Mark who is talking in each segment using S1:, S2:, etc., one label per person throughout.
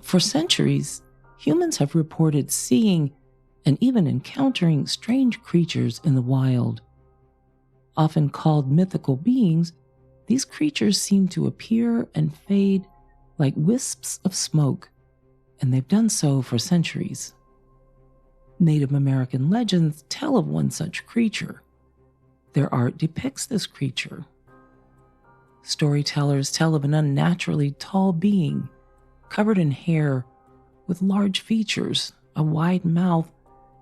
S1: For centuries, humans have reported seeing and even encountering strange creatures in the wild. Often called mythical beings, these creatures seem to appear and fade like wisps of smoke, and they've done so for centuries. Native American legends tell of one such creature. Their art depicts this creature. Storytellers tell of an unnaturally tall being, covered in hair, with large features, a wide mouth,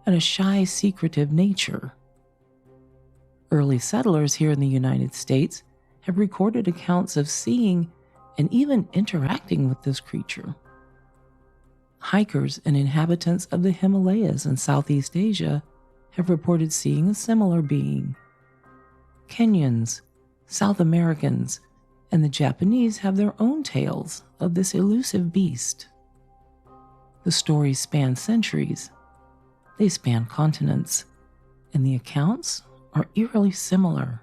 S1: and a shy, secretive nature. Early settlers here in the United States have recorded accounts of seeing and even interacting with this creature. Hikers and inhabitants of the Himalayas in Southeast Asia have reported seeing a similar being. Kenyans, South Americans, and the Japanese have their own tales of this elusive beast. The stories span centuries, they span continents, and the accounts are eerily similar.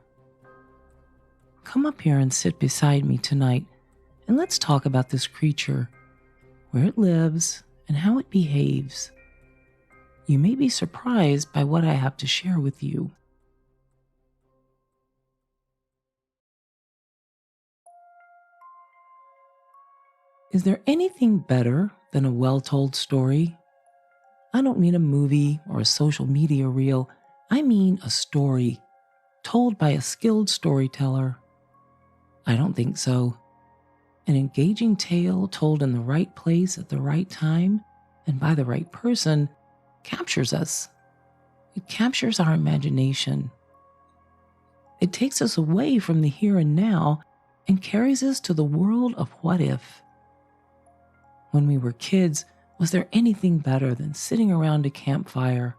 S1: Come up here and sit beside me tonight, and let's talk about this creature, where it lives, and how it behaves. You may be surprised by what I have to share with you. Is there anything better than a well-told story? I don't mean a movie or a social media reel. I mean a story told by a skilled storyteller. I don't think so. An engaging tale told in the right place at the right time and by the right person captures us. It captures our imagination. It takes us away from the here and now and carries us to the world of what if. When we were kids, was there anything better than sitting around a campfire,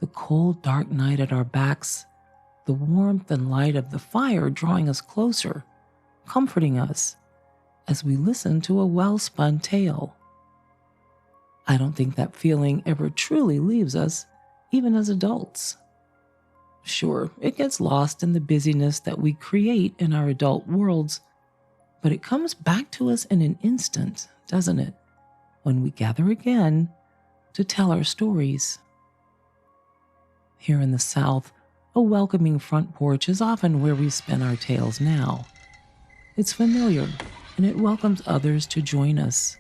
S1: the cold, dark night at our backs, the warmth and light of the fire drawing us closer, comforting us as we listened to a well-spun tale? I don't think that feeling ever truly leaves us, even as adults. Sure, it gets lost in the busyness that we create in our adult worlds, but it comes back to us in an instant, doesn't it, when we gather again to tell our stories. Here in the South, a welcoming front porch is often where we spin our tales now. It's familiar, and it welcomes others to join us.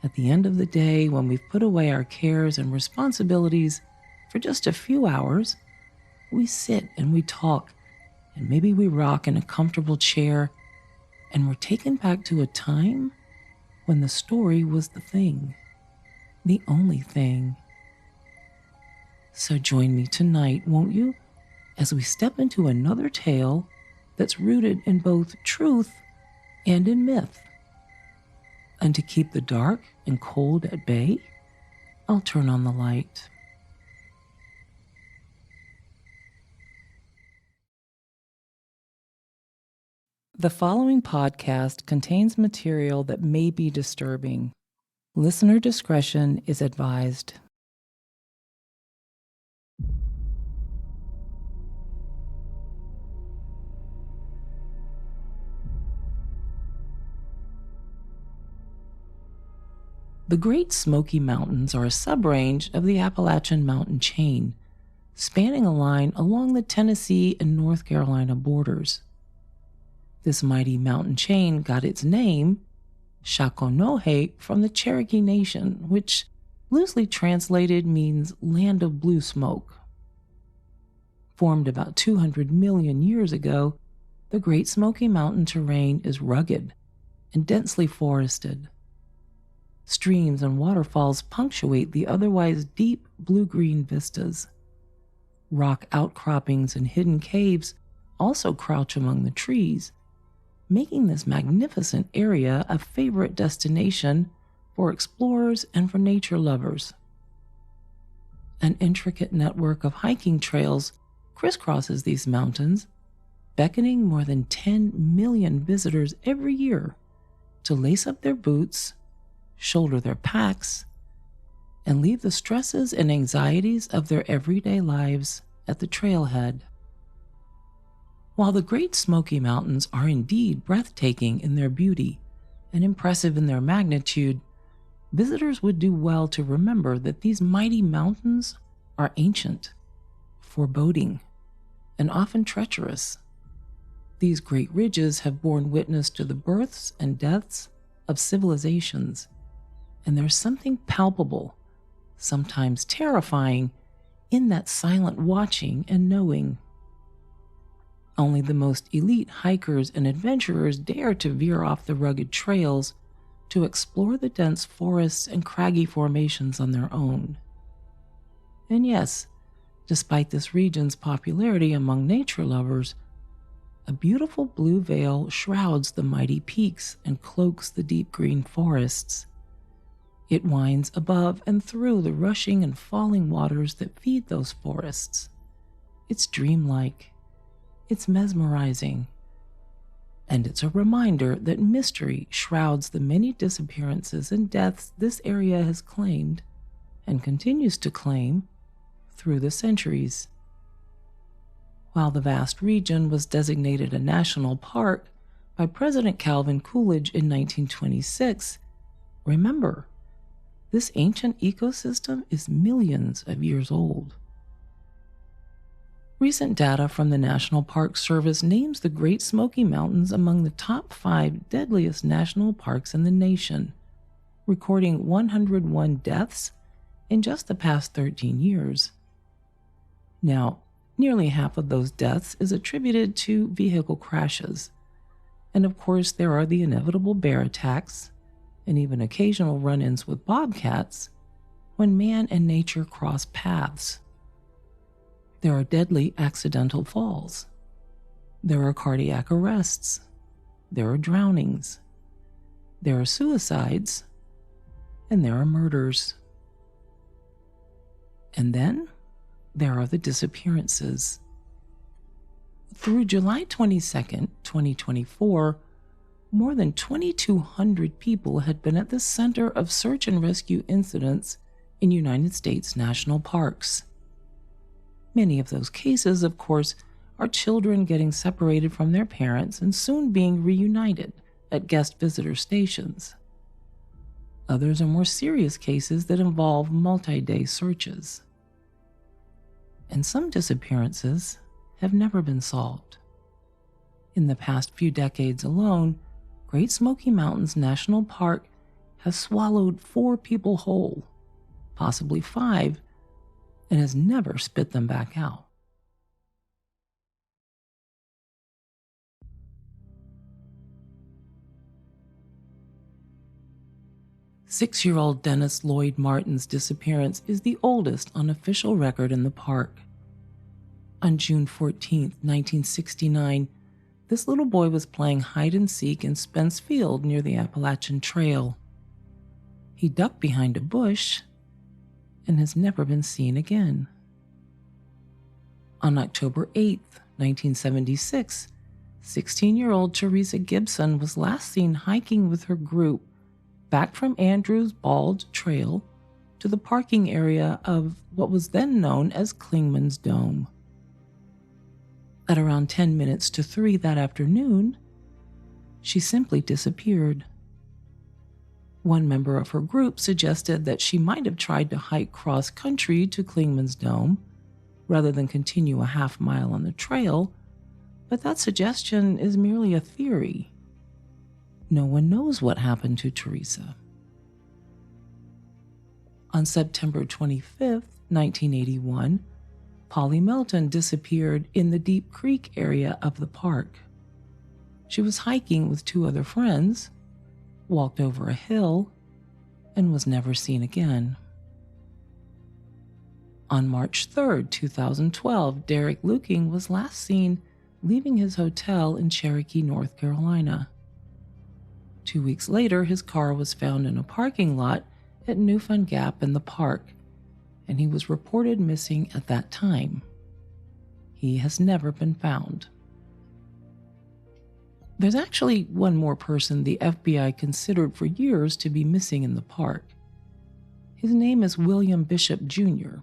S1: At the end of the day, when we've put away our cares and responsibilities for just a few hours, we sit and we talk, and maybe we rock in a comfortable chair, and we're taken back to a time when the story was the thing, the only thing. So join me tonight, won't you, as we step into another tale that's rooted in both truth and in myth. And to keep the dark and cold at bay, I'll turn on the light. The following podcast contains material that may be disturbing. Listener discretion is advised. The Great Smoky Mountains are a subrange of the Appalachian mountain chain, spanning a line along the Tennessee and North Carolina borders. This mighty mountain chain got its name, Shakonohe, from the Cherokee Nation, which, loosely translated, means land of blue smoke. Formed about 200 million years ago, the Great Smoky Mountain terrain is rugged and densely forested. Streams and waterfalls punctuate the otherwise deep blue-green vistas. Rock outcroppings and hidden caves also crouch among the trees, making this magnificent area a favorite destination for explorers and for nature lovers. An intricate network of hiking trails crisscrosses these mountains, beckoning more than 10 million visitors every year to lace up their boots, shoulder their packs, and leave the stresses and anxieties of their everyday lives at the trailhead. While the Great Smoky Mountains are indeed breathtaking in their beauty and impressive in their magnitude, visitors would do well to remember that these mighty mountains are ancient, foreboding, and often treacherous. These great ridges have borne witness to the births and deaths of civilizations, and there's something palpable, sometimes terrifying, in that silent watching and knowing. Only the most elite hikers and adventurers dare to veer off the rugged trails to explore the dense forests and craggy formations on their own. And yes, despite this region's popularity among nature lovers, a beautiful blue veil shrouds the mighty peaks and cloaks the deep green forests. It winds above and through the rushing and falling waters that feed those forests. It's dreamlike. It's mesmerizing. And it's a reminder that mystery shrouds the many disappearances and deaths this area has claimed and continues to claim through the centuries. While the vast region was designated a national park by President Calvin Coolidge in 1926, remember, this ancient ecosystem is millions of years old. Recent data from the National Park Service names the Great Smoky Mountains among the top 5 deadliest national parks in the nation, recording 101 deaths in just the past 13 years. Now, nearly half of those deaths is attributed to vehicle crashes. And of course, there are the inevitable bear attacks and even occasional run-ins with bobcats when man and nature cross paths. There are deadly accidental falls. There are cardiac arrests. There are drownings. There are suicides. And there are murders. And then there are the disappearances. Through July 22nd, 2024, more than 2,200 people had been at the center of search and rescue incidents in United States national parks. Many of those cases, of course, are children getting separated from their parents and soon being reunited at guest visitor stations. Others are more serious cases that involve multi-day searches. And some disappearances have never been solved. In the past few decades alone, Great Smoky Mountains National Park has swallowed 4 people whole, possibly 5, and has never spit them back out. Six-year-old Dennis Lloyd Martin's disappearance is the oldest on official record in the park. On June 14, 1969, this little boy was playing hide-and-seek in Spence Field near the Appalachian Trail. He ducked behind a bush and has never been seen again. On October 8, 1976, 16-year-old Teresa Gibson was last seen hiking with her group back from Andrews Bald Trail to the parking area of what was then known as Clingman's Dome. At around 10 minutes to 3 that afternoon, she simply disappeared. One member of her group suggested that she might have tried to hike cross-country to Clingman's Dome rather than continue a half-mile on the trail, but that suggestion is merely a theory. No one knows what happened to Teresa. On September 25, 1981, Polly Melton disappeared in the Deep Creek area of the park. She was hiking with 2 other friends, walked over a hill, and was never seen again. On March 3, 2012, Derek Luking was last seen leaving his hotel in Cherokee, North Carolina. 2 weeks later, his car was found in a parking lot at Newfound Gap in the park, and he was reported missing at that time. He has never been found. There's actually one more person the FBI considered for years to be missing in the park. His name is William Bishop Jr.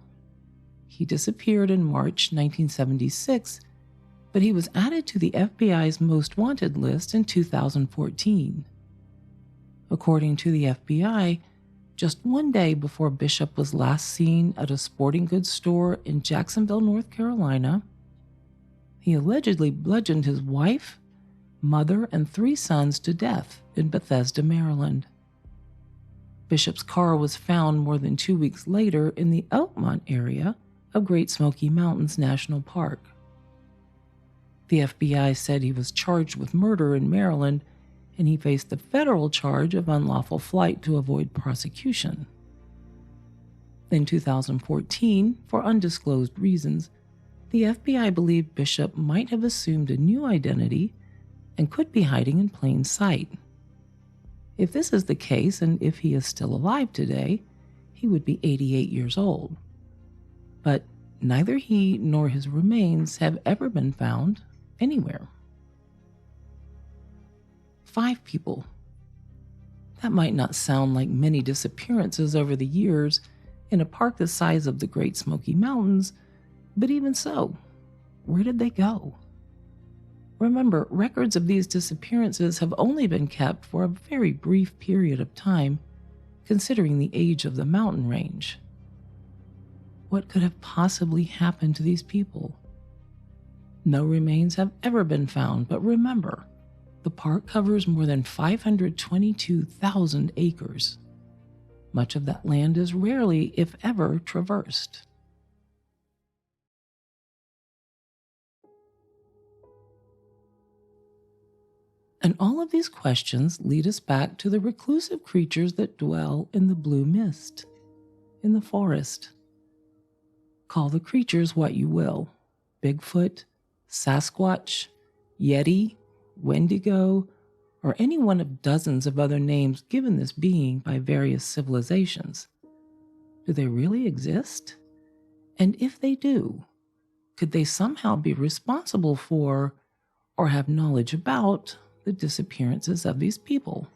S1: He disappeared in March 1976 but he was added to the FBI's most wanted list in 2014. According to the FBI, just one day before Bishop was last seen at a sporting goods store in Jacksonville, North Carolina, he allegedly bludgeoned his wife, mother, and 3 sons to death in Bethesda, Maryland. Bishop's car was found more than 2 weeks later in the Elkmont area of Great Smoky Mountains National Park. The FBI said he was charged with murder in Maryland, and he faced the federal charge of unlawful flight to avoid prosecution. In 2014, for undisclosed reasons, the FBI believed Bishop might have assumed a new identity and could be hiding in plain sight. If this is the case, and if he is still alive today, he would be 88 years old. But neither he nor his remains have ever been found anywhere. 5 people. That might not sound like many disappearances over the years in a park the size of the Great Smoky Mountains, but even so, where did they go? Remember, records of these disappearances have only been kept for a very brief period of time, considering the age of the mountain range. What could have possibly happened to these people? No remains have ever been found, but remember, the park covers more than 522,000 acres. Much of that land is rarely, if ever, traversed. And all of these questions lead us back to the reclusive creatures that dwell in the blue mist, in the forest. Call the creatures what you will: Bigfoot, Sasquatch, Yeti, Wendigo, or any one of dozens of other names given this being by various civilizations. Do they really exist? And if they do, could they somehow be responsible for, or have knowledge about, the disappearances of these people?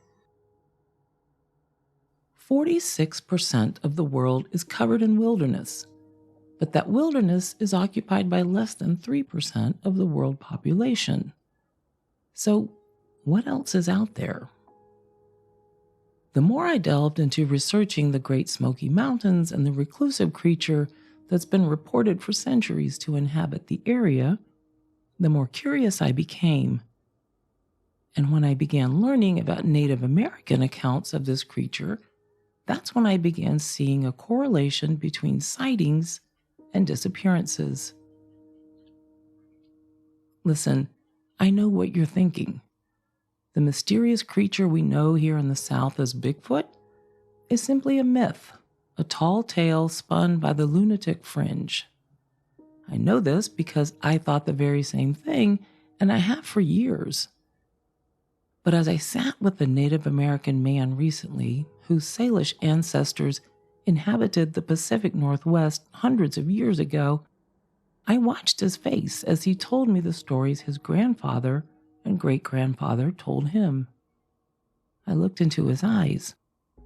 S1: 46% of the world is covered in wilderness, but that wilderness is occupied by less than 3% of the world population. So, what else is out there? The more I delved into researching the Great Smoky Mountains and the reclusive creature that's been reported for centuries to inhabit the area, the more curious I became. And when I began learning about Native American accounts of this creature, that's when I began seeing a correlation between sightings and disappearances. Listen, I know what you're thinking. The mysterious creature we know here in the South as Bigfoot is simply a myth, a tall tale spun by the lunatic fringe. I know this because I thought the very same thing, and I have for years. But as I sat with a Native American man recently whose Salish ancestors inhabited the Pacific Northwest hundreds of years ago, I watched his face as he told me the stories his grandfather and great-grandfather told him. I looked into his eyes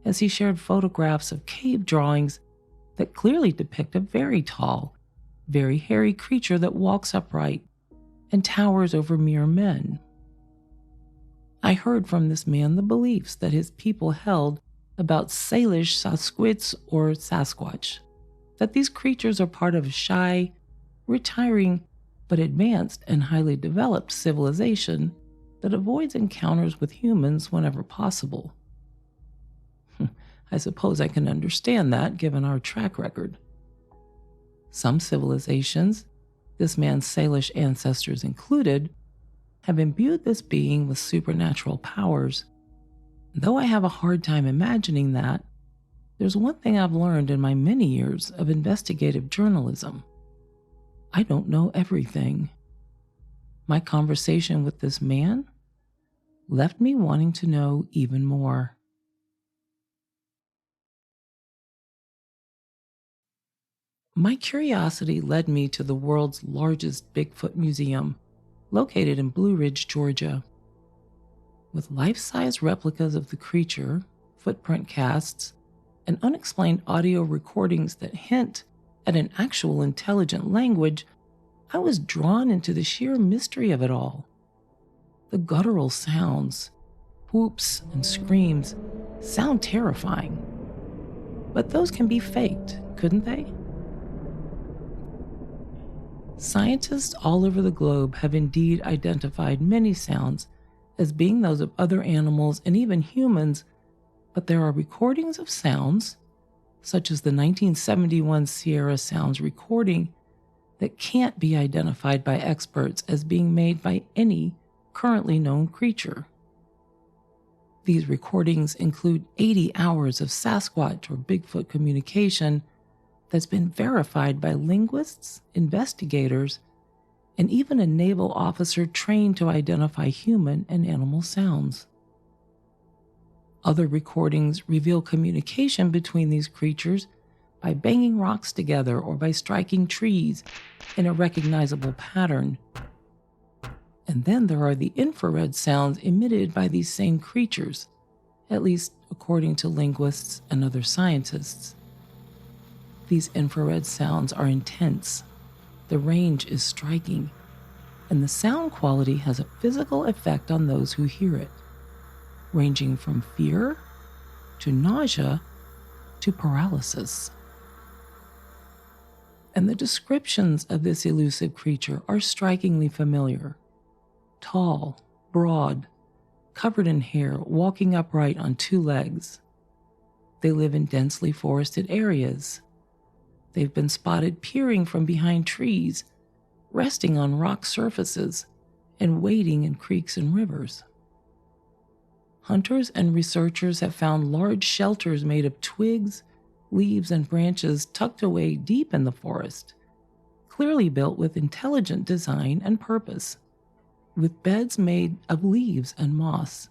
S1: as he shared photographs of cave drawings that clearly depict a very tall, very hairy creature that walks upright and towers over mere men. I heard from this man the beliefs that his people held about Salish Sasquatch or Sasquatch, that these creatures are part of a shy, retiring, but advanced and highly developed civilization that avoids encounters with humans whenever possible. I suppose I can understand that given our track record. Some civilizations, this man's Salish ancestors included, have imbued this being with supernatural powers. Though I have a hard time imagining that, there's one thing I've learned in my many years of investigative journalism. I don't know everything. My conversation with this man left me wanting to know even more. My curiosity led me to the world's largest Bigfoot museum, located in Blue Ridge, Georgia. With life-size replicas of the creature, footprint casts, and unexplained audio recordings that hint at an actual intelligent language, I was drawn into the sheer mystery of it all. The guttural sounds, whoops and screams, sound terrifying. But those can be faked, couldn't they? Scientists all over the globe have indeed identified many sounds as being those of other animals and even humans, but there are recordings of sounds, such as the 1971 Sierra Sounds recording, that can't be identified by experts as being made by any currently known creature. These recordings include 80 hours of Sasquatch or Bigfoot communication that's been verified by linguists, investigators, and even a naval officer trained to identify human and animal sounds. Other recordings reveal communication between these creatures by banging rocks together or by striking trees in a recognizable pattern. And then there are the infrared sounds emitted by these same creatures, at least according to linguists and other scientists. These infrared sounds are intense, the range is striking, and the sound quality has a physical effect on those who hear it, ranging from fear to nausea to paralysis. And the descriptions of this elusive creature are strikingly familiar. Tall, broad, covered in hair, walking upright on two legs. They live in densely forested areas. They've been spotted peering from behind trees, resting on rock surfaces, and wading in creeks and rivers. Hunters and researchers have found large shelters made of twigs, leaves, and branches tucked away deep in the forest, clearly built with intelligent design and purpose, with beds made of leaves and moss,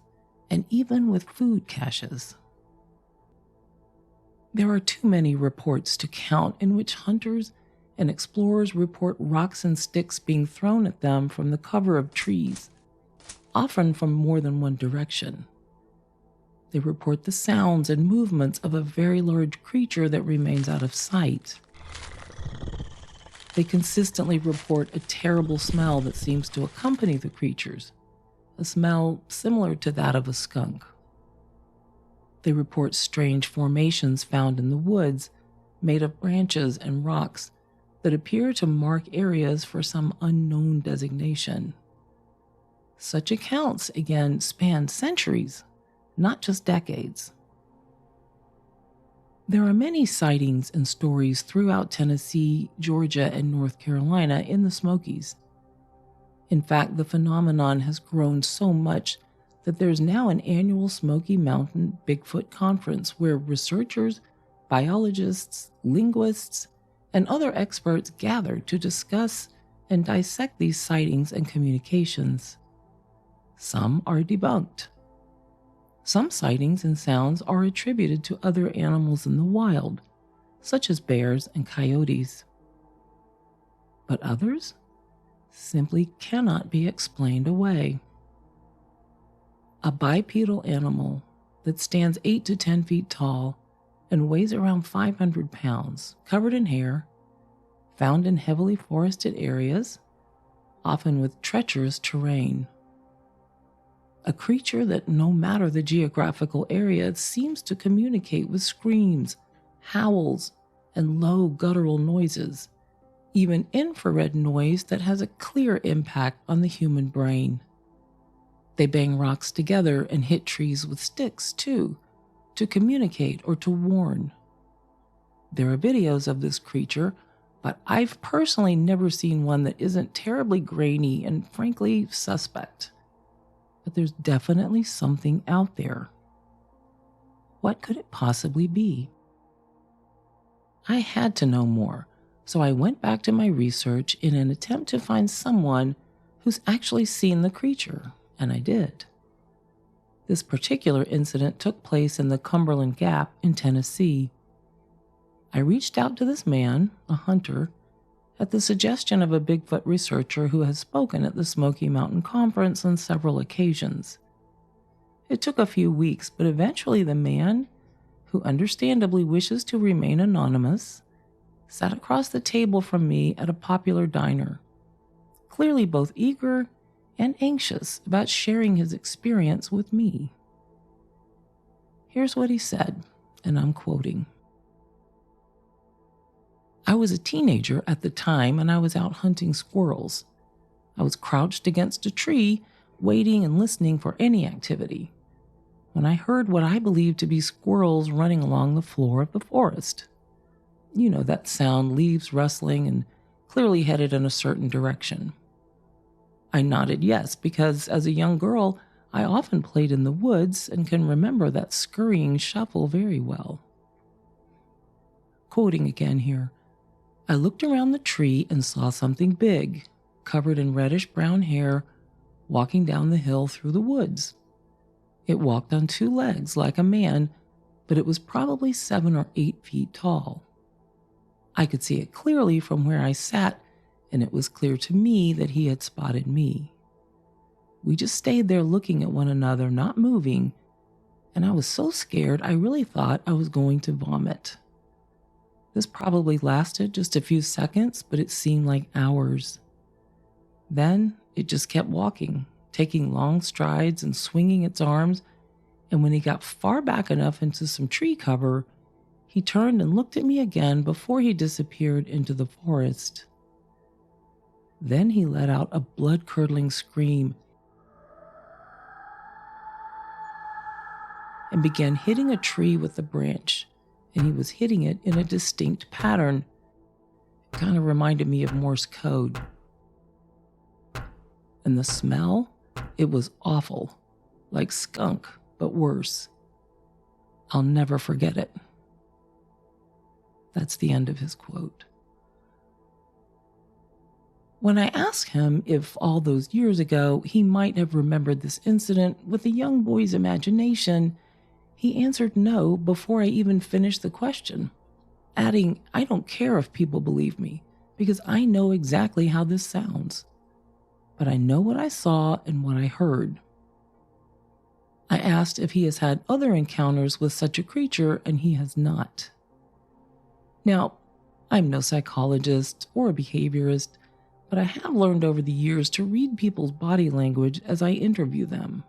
S1: and even with food caches. There are too many reports to count in which hunters and explorers report rocks and sticks being thrown at them from the cover of trees, often from more than one direction. They report the sounds and movements of a very large creature that remains out of sight. They consistently report a terrible smell that seems to accompany the creatures, a smell similar to that of a skunk. They report strange formations found in the woods, made of branches and rocks that appear to mark areas for some unknown designation. Such accounts, again, span centuries, not just decades. There are many sightings and stories throughout Tennessee, Georgia, and North Carolina in the Smokies. In fact, the phenomenon has grown so much that there's now an annual Smoky Mountain Bigfoot conference where researchers, biologists, linguists, and other experts gather to discuss and dissect these sightings and communications. Some are debunked. Some sightings and sounds are attributed to other animals in the wild, such as bears and coyotes. But others simply cannot be explained away. A bipedal animal that stands 8 to 10 feet tall and weighs around 500 pounds, covered in hair, found in heavily forested areas, often with treacherous terrain. A creature that, no matter the geographical area, seems to communicate with screams, howls, and low guttural noises, even infrared noise that has a clear impact on the human brain. They bang rocks together and hit trees with sticks, too, to communicate or to warn. There are videos of this creature, but I've personally never seen one that isn't terribly grainy and frankly suspect. But there's definitely something out there. What could it possibly be? I had to know more, so I went back to my research in an attempt to find someone who's actually seen the creature, and I did. This particular incident took place in the Cumberland Gap in Tennessee. I reached out to this man, a hunter, at the suggestion of a Bigfoot researcher who has spoken at the Smoky Mountain Conference on several occasions. It took a few weeks, but eventually the man, who understandably wishes to remain anonymous, sat across the table from me at a popular diner, clearly both eager and anxious about sharing his experience with me. Here's what he said, and I'm quoting. I was a teenager at the time, and I was out hunting squirrels. I was crouched against a tree, waiting and listening for any activity, when I heard what I believed to be squirrels running along the floor of the forest. You know that sound, leaves rustling and clearly headed in a certain direction. I nodded yes, because as a young girl, I often played in the woods and can remember that scurrying shuffle very well. Quoting again here, I looked around the tree and saw something big, covered in reddish-brown hair, walking down the hill through the woods. It walked on two legs like a man, but it was probably 7 or 8 feet tall. I could see it clearly from where I sat, and it was clear to me that he had spotted me. We just stayed there looking at one another, not moving, and I was so scared I really thought I was going to vomit. This probably lasted just a few seconds, but it seemed like hours. Then it just kept walking, taking long strides and swinging its arms, and when he got far back enough into some tree cover, he turned and looked at me again before he disappeared into the forest. Then he let out a blood-curdling scream and began hitting a tree with the branch, and he was hitting it in a distinct pattern. It kind of reminded me of Morse code. And the smell, it was awful, like skunk, but worse. I'll never forget it. That's the end of his quote. When I asked him if all those years ago he might have remembered this incident with a young boy's imagination, he answered no before I even finished the question, adding, I don't care if people believe me, because I know exactly how this sounds. But I know what I saw and what I heard. I asked if he has had other encounters with such a creature, and he has not. Now, I'm no psychologist or a behaviorist, but I have learned over the years to read people's body language as I interview them.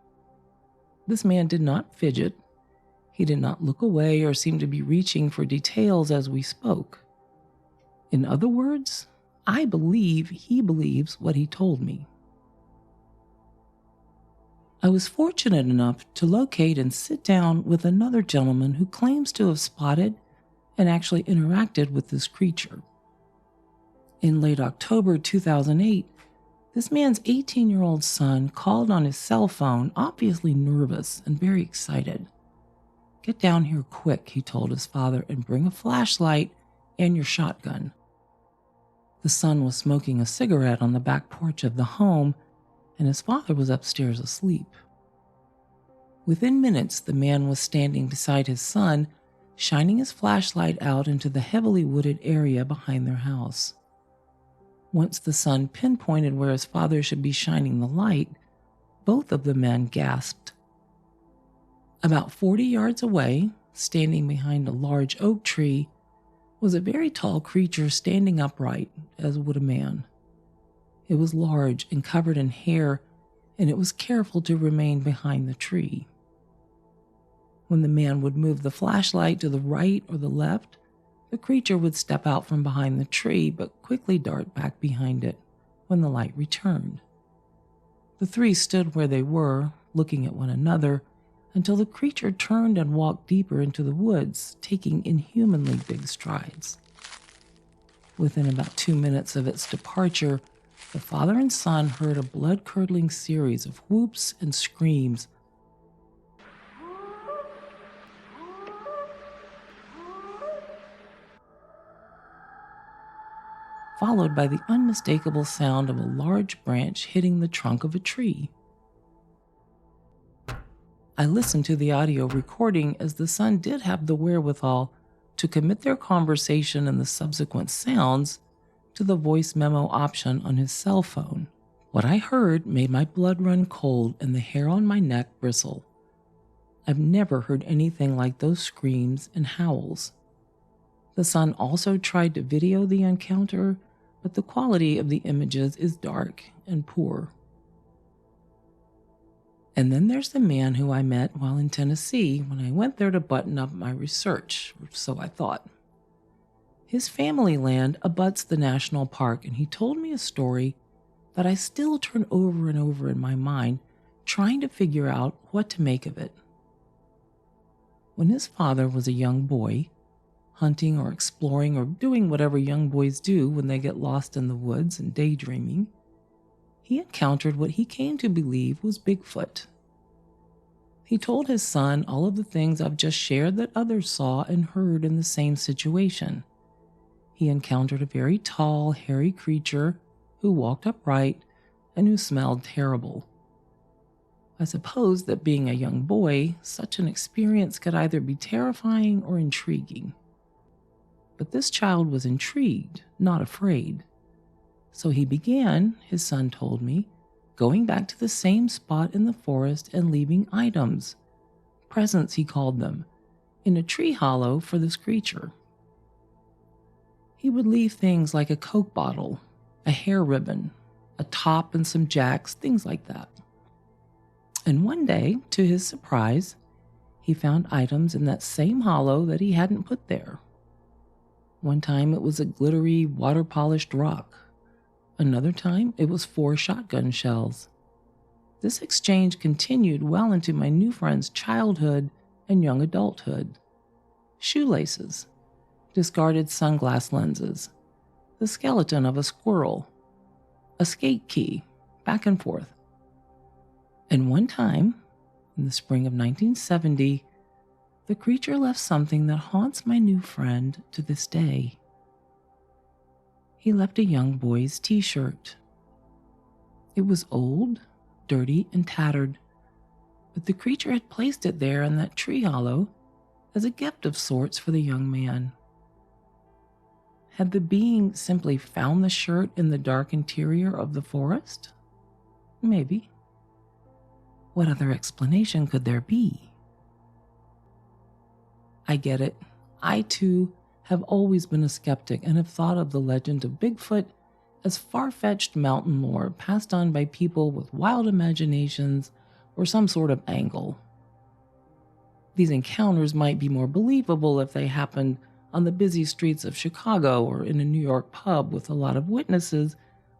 S1: This man did not fidget. He did not look away or seem to be reaching for details as we spoke. In other words, I believe he believes what he told me. I was fortunate enough to locate and sit down with another gentleman who claims to have spotted and actually interacted with this creature. In late October 2008, this man's 18-year-old son called on his cell phone, obviously nervous and very excited. Get down here quick, he told his father, and bring a flashlight and your shotgun. The son was smoking a cigarette on the back porch of the home, and his father was upstairs asleep. Within minutes, the man was standing beside his son, shining his flashlight out into the heavily wooded area behind their house. Once the son pinpointed where his father should be shining the light, both of the men gasped. About 40 yards away, standing behind a large oak tree, was a very tall creature standing upright, as would a man. It was large and covered in hair, and it was careful to remain behind the tree. When the man would move the flashlight to the right or the left, the creature would step out from behind the tree, but quickly dart back behind it when the light returned. The three stood where they were, looking at one another, until the creature turned and walked deeper into the woods, taking inhumanly big strides. Within about 2 minutes of its departure, the father and son heard a blood-curdling series of whoops and screams, followed by the unmistakable sound of a large branch hitting the trunk of a tree. I listened to the audio recording as the son did have the wherewithal to commit their conversation and the subsequent sounds to the voice memo option on his cell phone. What I heard made my blood run cold and the hair on my neck bristle. I've never heard anything like those screams and howls. The son also tried to video the encounter, but the quality of the images is dark and poor. And then there's the man who I met while in Tennessee when I went there to button up my research, or so I thought. His family land abuts the national park, and he told me a story that I still turn over and over in my mind, trying to figure out what to make of it. When his father was a young boy, hunting or exploring or doing whatever young boys do when they get lost in the woods and daydreaming, he encountered what he came to believe was Bigfoot. He told his son all of the things I've just shared that others saw and heard in the same situation. He encountered a very tall, hairy creature who walked upright and who smelled terrible. I suppose that being a young boy, such an experience could either be terrifying or intriguing. But this child was intrigued, not afraid. So he began, his son told me, going back to the same spot in the forest and leaving items, presents he called them, in a tree hollow for this creature. He would leave things like a Coke bottle, a hair ribbon, a top and some jacks, things like that. And one day, to his surprise, he found items in that same hollow that he hadn't put there. One time it was a glittery, water-polished rock. Another time it was 4 shotgun shells. This exchange continued well into my new friend's childhood and young adulthood. Shoelaces, discarded sunglass lenses, the skeleton of a squirrel, a skate key, back and forth. And one time, in the spring of 1970, the creature left something that haunts my new friend to this day. He left a young boy's t-shirt. It was old, dirty, and tattered, but the creature had placed it there in that tree hollow as a gift of sorts for the young man. Had the being simply found the shirt in the dark interior of the forest? Maybe. What other explanation could there be? I get it. I, too, have always been a skeptic and have thought of the legend of Bigfoot as far-fetched mountain lore passed on by people with wild imaginations or some sort of angle. These encounters might be more believable if they happened on the busy streets of Chicago or in a New York pub with a lot of witnesses,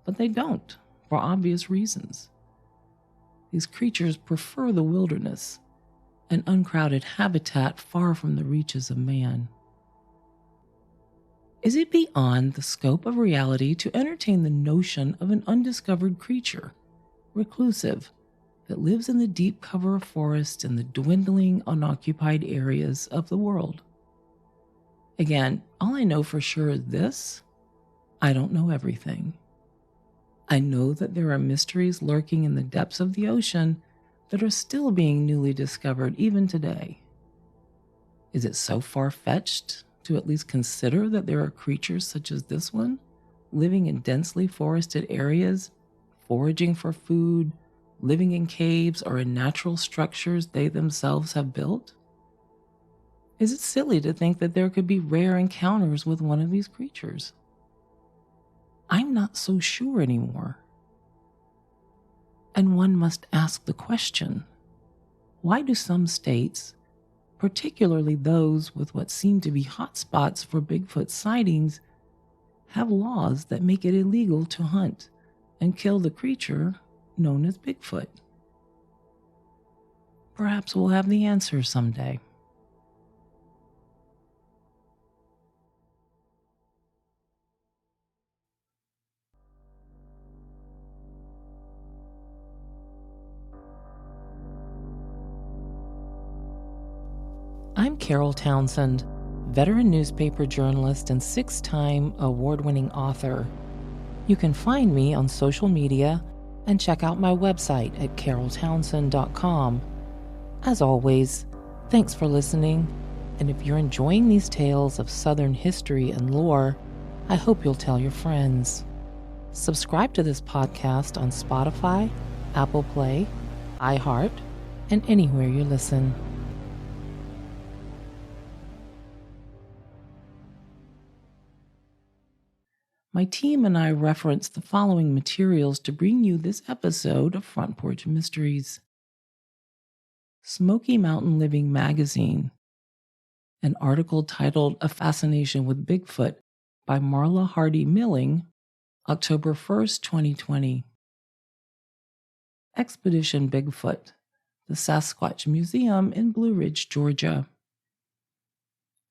S1: but they don't, for obvious reasons. These creatures prefer the wilderness, an uncrowded habitat far from the reaches of man. Is it beyond the scope of reality to entertain the notion of an undiscovered creature, reclusive, that lives in the deep cover of forests in the dwindling, unoccupied areas of the world? Again, all I know for sure is this: I don't know everything. I know that there are mysteries lurking in the depths of the ocean that are still being newly discovered even today. Is it so far-fetched to at least consider that there are creatures such as this one, living in densely forested areas, foraging for food, living in caves or in natural structures they themselves have built? Is it silly to think that there could be rare encounters with one of these creatures? I'm not so sure anymore. And one must ask the question, why do some states, particularly those with what seem to be hotspots for Bigfoot sightings, have laws that make it illegal to hunt and kill the creature known as Bigfoot? Perhaps we'll have the answer someday. I'm Carol Townsend, veteran newspaper journalist and 6-time award-winning author. You can find me on social media and check out my website at caroltownsend.com. As always, thanks for listening, and if you're enjoying these tales of Southern history and lore, I hope you'll tell your friends. Subscribe to this podcast on Spotify, Apple Play, iHeart, and anywhere you listen. My team and I referenced the following materials to bring you this episode of Front Porch Mysteries. Smoky Mountain Living magazine, an article titled A Fascination with Bigfoot by Marla Hardy Milling, October 1st, 2020. Expedition Bigfoot, the Sasquatch Museum in Blue Ridge, Georgia.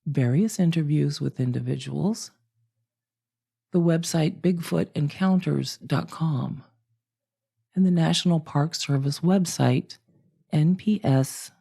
S1: Various interviews with individuals. The website BigfootEncounters.com. And the National Park Service website, nps.gov.